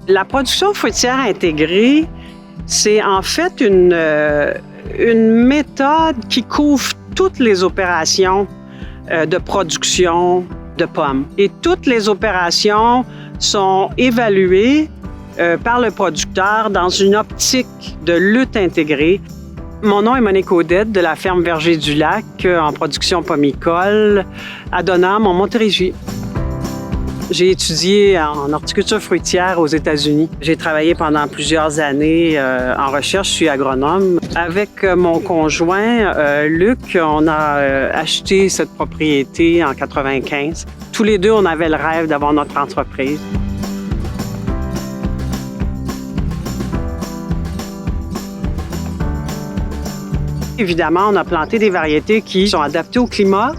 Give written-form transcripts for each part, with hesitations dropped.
La production fruitière intégrée, c'est en fait une méthode qui couvre toutes les opérations de production de pommes. Et toutes les opérations sont évaluées par le producteur dans une optique de lutte intégrée. Mon nom est Monique Audette de la ferme Verger du Lac en production pommicole à Donham, en Montérégie. J'ai étudié en horticulture fruitière aux États-Unis. J'ai travaillé pendant plusieurs années en recherche, je suis agronome. Avec mon conjoint, Luc, on a acheté cette propriété en 1995. Tous les deux, on avait le rêve d'avoir notre entreprise. Évidemment, on a planté des variétés qui sont adaptées au climat,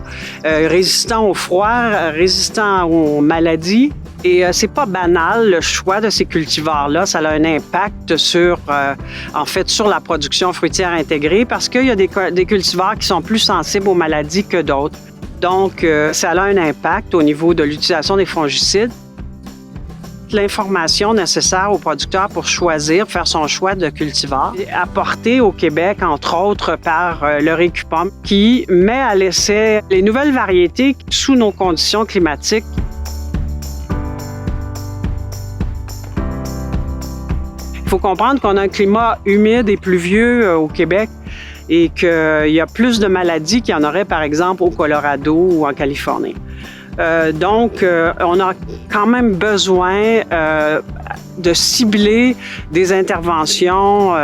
résistants au froid, résistants aux maladies. Et c'est pas banal, le choix de ces cultivars-là. Ça a un impact sur la production fruitière intégrée parce qu'il y a des cultivars qui sont plus sensibles aux maladies que d'autres. Donc, ça a un impact au niveau de l'utilisation des fongicides. L'information nécessaire aux producteurs pour choisir, faire son choix de cultivar, apportée au Québec, entre autres, par le Récupom, qui met à l'essai les nouvelles variétés sous nos conditions climatiques. Il faut comprendre qu'on a un climat humide et pluvieux au Québec et qu'il y a plus de maladies qu'il y en aurait, par exemple, au Colorado ou en Californie. Donc, on a quand même besoin de cibler des interventions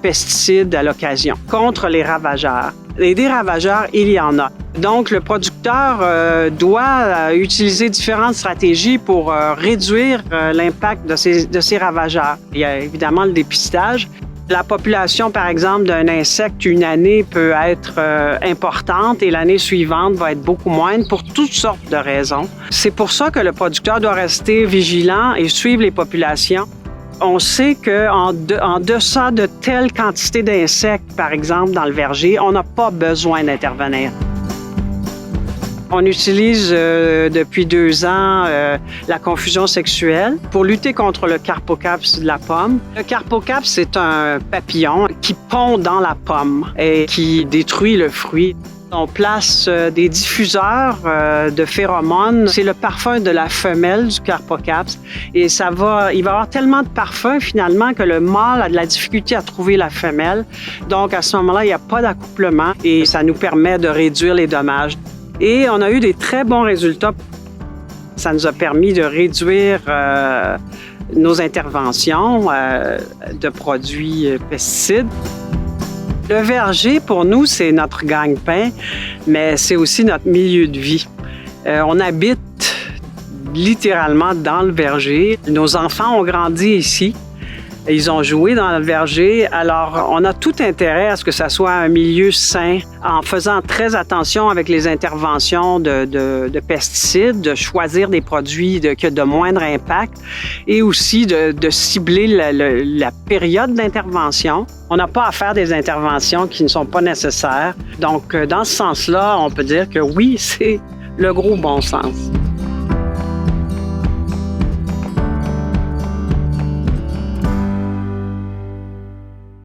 pesticides à l'occasion contre les ravageurs. Et des ravageurs, il y en a. Donc, le producteur doit utiliser différentes stratégies pour réduire l'impact de ces ravageurs. Il y a évidemment le dépistage. La population, par exemple, d'un insecte une année peut être importante et l'année suivante va être beaucoup moindre pour toutes sortes de raisons. C'est pour ça que le producteur doit rester vigilant et suivre les populations. On sait qu'en deçà de telle quantité d'insectes, par exemple, dans le verger, on n'a pas besoin d'intervenir. On utilise depuis 2 ans la confusion sexuelle pour lutter contre le carpocaps de la pomme. Le carpocaps, c'est un papillon qui pond dans la pomme et qui détruit le fruit. On place des diffuseurs de phéromones. C'est le parfum de la femelle du carpocaps. Et il va y avoir tellement de parfum finalement que le mâle a de la difficulté à trouver la femelle. Donc à ce moment-là, il n'y a pas d'accouplement et ça nous permet de réduire les dommages. Et on a eu des très bons résultats. Ça nous a permis de réduire nos interventions de produits pesticides. Le verger, pour nous, c'est notre gagne-pain, mais c'est aussi notre milieu de vie. On habite littéralement dans le verger. Nos enfants ont grandi ici. Ils ont joué dans le verger, alors on a tout intérêt à ce que ça soit un milieu sain, en faisant très attention avec les interventions de pesticides, de choisir des produits qui ont de moindre impact et aussi de cibler la période d'intervention. On n'a pas à faire des interventions qui ne sont pas nécessaires. Donc, dans ce sens-là, on peut dire que oui, c'est le gros bon sens.